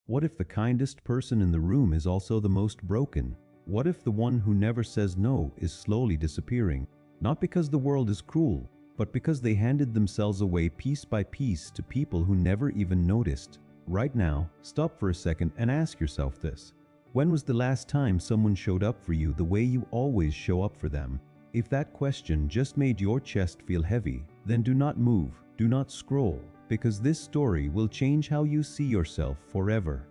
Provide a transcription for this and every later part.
What if the kindest person in the room is also the most broken? What if the one who never says no is slowly disappearing? Not because the world is cruel, but because they handed themselves away piece by piece to people who never even noticed. Right now, stop for a second and ask yourself this. When was the last time someone showed up for you the way you always show up for them? If that question just made your chest feel heavy, then do not move, do not scroll, because this story will change how you see yourself forever.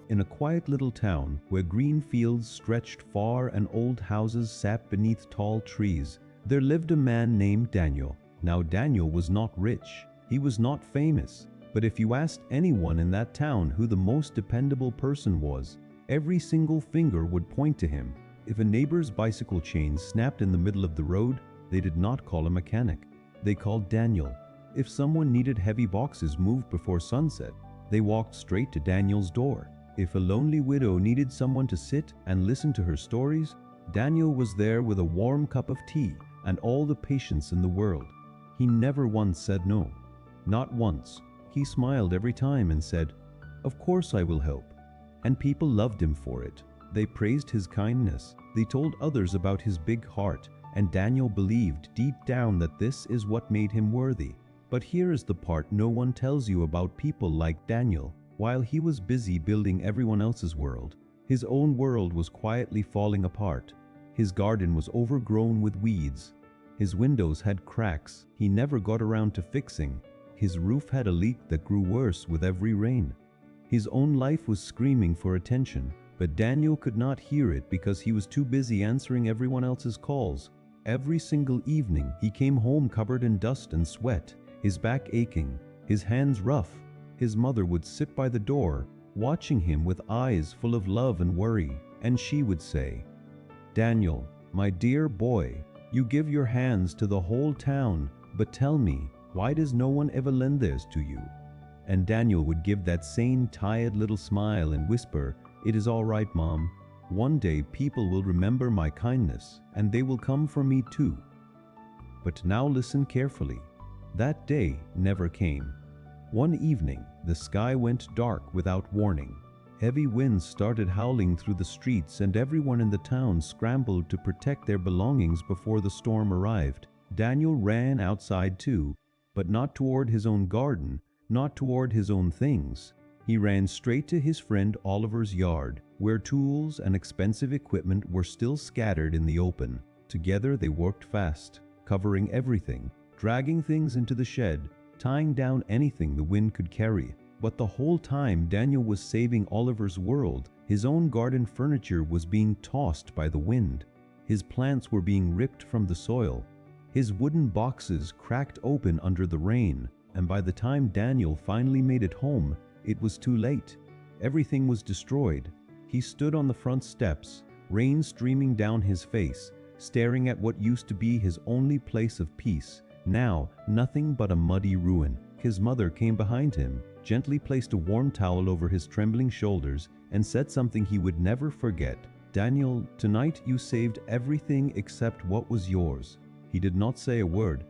In a quiet little town where green fields stretched far and old houses sat beneath tall trees, there lived a man named Daniel. Now Daniel was not rich, he was not famous, but if you asked anyone in that town who the most dependable person was, every single finger would point to him. If a neighbor's bicycle chain snapped in the middle of the road, they did not call a mechanic, they called Daniel. If someone needed heavy boxes moved before sunset, they walked straight to Daniel's door. If a lonely widow needed someone to sit and listen to her stories, Daniel was there with a warm cup of tea and all the patience in the world. He never once said no. Not once. He smiled every time and said, "Of course I will help." And people loved him for it. They praised his kindness. They told others about his big heart, and Daniel believed deep down that this is what made him worthy. But here is the part no one tells you about people like Daniel. While he was busy building everyone else's world, his own world was quietly falling apart. His garden was overgrown with weeds. His windows had cracks he never got around to fixing. His roof had a leak that grew worse with every rain. His own life was screaming for attention, but Daniel could not hear it because he was too busy answering everyone else's calls. Every single evening, he came home covered in dust and sweat, his back aching, his hands rough. His mother would sit by the door, watching him with eyes full of love and worry, and she would say, "Daniel, my dear boy, you give your hands to the whole town, but tell me, why does no one ever lend theirs to you?" And Daniel would give that same tired little smile and whisper, "It is all right, Mom. One day people will remember my kindness, and they will come for me too." But now listen carefully. That day never came. One evening, the sky went dark without warning. Heavy winds started howling through the streets, and everyone in the town scrambled to protect their belongings before the storm arrived. Daniel ran outside too, but not toward his own garden, not toward his own things. He ran straight to his friend Oliver's yard, where tools and expensive equipment were still scattered in the open. Together they worked fast, covering everything, dragging things into the shed, tying down anything the wind could carry. But the whole time Daniel was saving Oliver's world, his own garden furniture was being tossed by the wind. His plants were being ripped from the soil. His wooden boxes cracked open under the rain, and by the time Daniel finally made it home, it was too late. Everything was destroyed. He stood on the front steps, rain streaming down his face, staring at what used to be his only place of peace. Now, nothing but a muddy ruin. His mother came behind him, gently placed a warm towel over his trembling shoulders, and said something he would never forget. "Daniel, tonight you saved everything except what was yours." He did not say a word,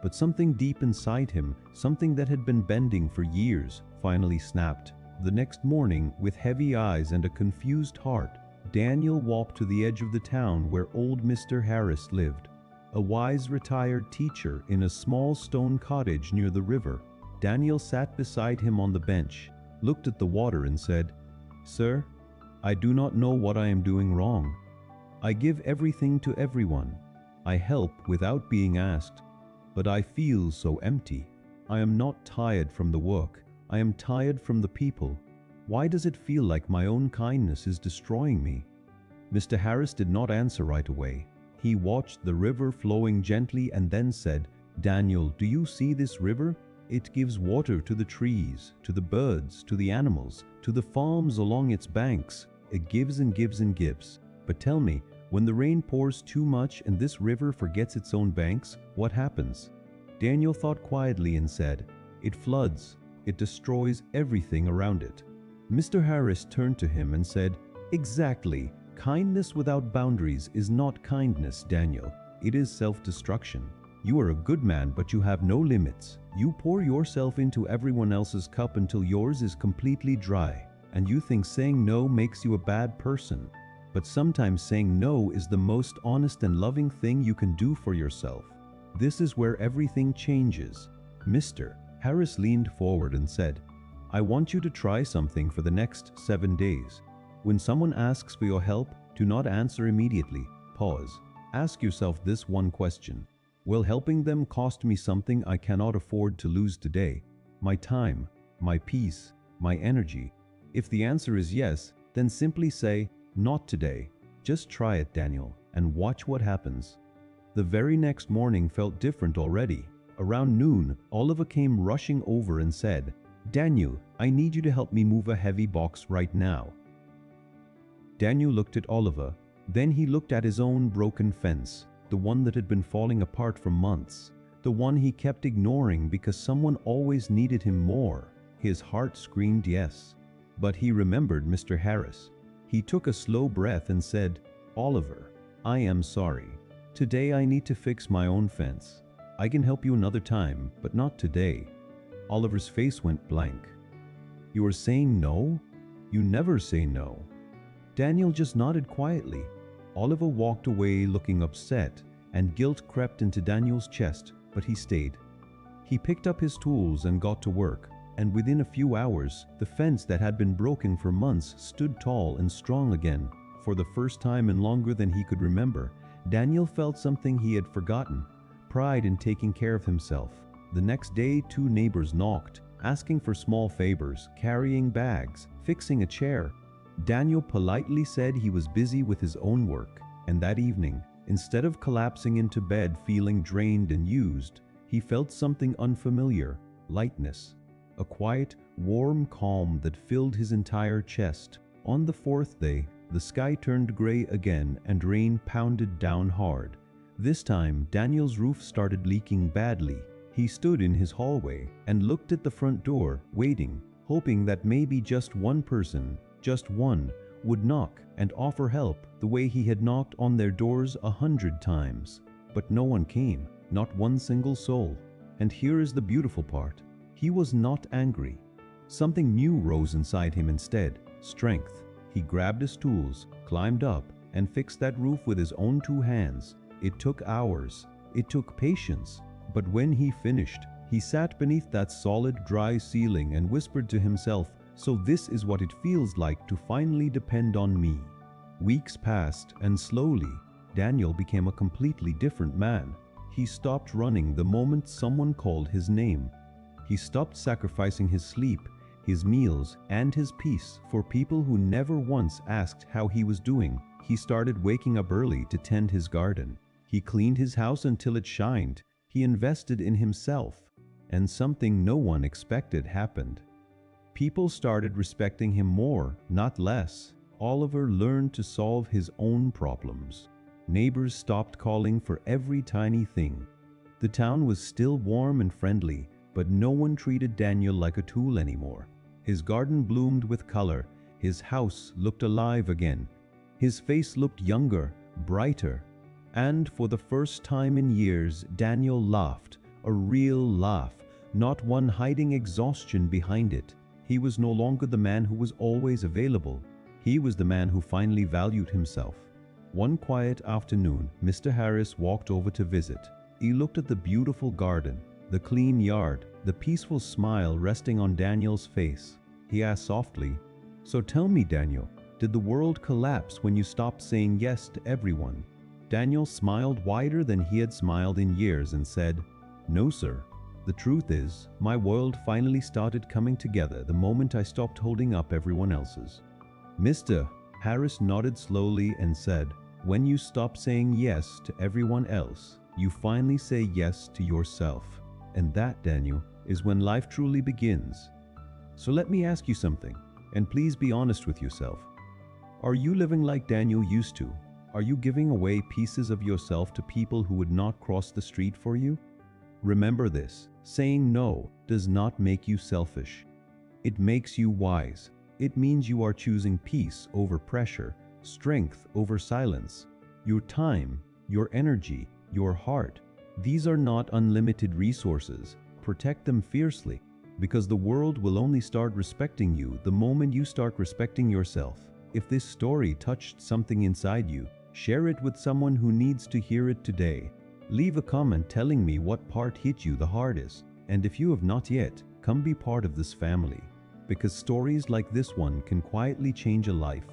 but something deep inside him, something that had been bending for years, finally snapped. The next morning, with heavy eyes and a confused heart, Daniel walked to the edge of the town where old Mr. Harris lived, a wise retired teacher in a small stone cottage near the river. Daniel sat beside him on the bench, looked at the water and said, "Sir, I do not know what I am doing wrong. I give everything to everyone. I help without being asked, but I feel so empty. I am not tired from the work. I am tired from the people. Why does it feel like my own kindness is destroying me?" Mr. Harris did not answer right away. He watched the river flowing gently and then said, "Daniel, do you see this river? It gives water to the trees, to the birds, to the animals, to the farms along its banks. It gives and gives and gives. But tell me, when the rain pours too much and this river forgets its own banks, what happens?" Daniel thought quietly and said, "It floods. It destroys everything around it." Mr. Harris turned to him and said, "Exactly. Kindness without boundaries is not kindness, Daniel. It is self-destruction. You are a good man, but you have no limits. You pour yourself into everyone else's cup until yours is completely dry, and you think saying no makes you a bad person. But sometimes saying no is the most honest and loving thing you can do for yourself. This is where everything changes. Mr. Harris leaned forward and said, I want you to try something for the next 7 days. When someone asks for your help, do not answer immediately. Pause. Ask yourself this one question. Will helping them cost me something I cannot afford to lose today? My time, my peace, my energy? If the answer is yes, then simply say, not today. Just try it, Daniel, and watch what happens. The very next morning felt different already. Around noon, Oliver came rushing over and said, Daniel, I need you to help me move a heavy box right now. Daniel looked at Oliver. Then he looked at his own broken fence, the one that had been falling apart for months, the one he kept ignoring because someone always needed him more. His heart screamed yes. But he remembered Mr. Harris. He took a slow breath and said, Oliver, I am sorry. Today I need to fix my own fence. I can help you another time, but not today. Oliver's face went blank. You are saying no? You never say no. Daniel just nodded quietly. Oliver walked away looking upset, and guilt crept into Daniel's chest, but he stayed. He picked up his tools and got to work, and within a few hours, the fence that had been broken for months stood tall and strong again. For the first time in longer than he could remember, Daniel felt something he had forgotten, pride in taking care of himself. The next day, 2 neighbors knocked, asking for small favors, carrying bags, fixing a chair. Daniel politely said he was busy with his own work, and that evening, instead of collapsing into bed feeling drained and used, he felt something unfamiliar, lightness, a quiet, warm calm that filled his entire chest. On the 4th day, the sky turned gray again and rain pounded down hard. This time, Daniel's roof started leaking badly. He stood in his hallway and looked at the front door, waiting, hoping that maybe just one person, just one, would knock and offer help the way he had knocked on their doors 100 times. But no one came, not one single soul. And here is the beautiful part. He was not angry. Something new rose inside him instead, strength. He grabbed his tools, climbed up, and fixed that roof with his own 2 hands. It took hours. It took patience. But when he finished, he sat beneath that solid, dry ceiling and whispered to himself, so this is what it feels like to finally depend on me. Weeks passed, and slowly, Daniel became a completely different man. He stopped running the moment someone called his name. He stopped sacrificing his sleep, his meals, and his peace for people who never once asked how he was doing. He started waking up early to tend his garden. He cleaned his house until it shined. He invested in himself, and something no one expected happened. People started respecting him more, not less. Oliver learned to solve his own problems. Neighbors stopped calling for every tiny thing. The town was still warm and friendly, but no one treated Daniel like a tool anymore. His garden bloomed with color. His house looked alive again. His face looked younger, brighter. And for the first time in years, Daniel laughed, a real laugh, not one hiding exhaustion behind it. He was no longer the man who was always available. He was the man who finally valued himself. One quiet afternoon, Mr. Harris walked over to visit. He looked at the beautiful garden, the clean yard, the peaceful smile resting on Daniel's face. He asked softly, "So tell me, Daniel, did the world collapse when you stopped saying yes to everyone?" Daniel smiled wider than he had smiled in years and said, "No, sir. The truth is, my world finally started coming together the moment I stopped holding up everyone else's." Mr. Harris nodded slowly and said, "When you stop saying yes to everyone else, you finally say yes to yourself. And that, Daniel, is when life truly begins. So let me ask you something, and please be honest with yourself. Are you living like Daniel used to? Are you giving away pieces of yourself to people who would not cross the street for you? Remember this, saying no does not make you selfish. It makes you wise. It means you are choosing peace over pressure, strength over silence, your time, your energy, your heart. These are not unlimited resources. Protect them fiercely, because the world will only start respecting you the moment you start respecting yourself. If this story touched something inside you, share it with someone who needs to hear it today. Leave a comment telling me what part hit you the hardest. And if you have not yet, come be part of this family, because stories like this one can quietly change a life.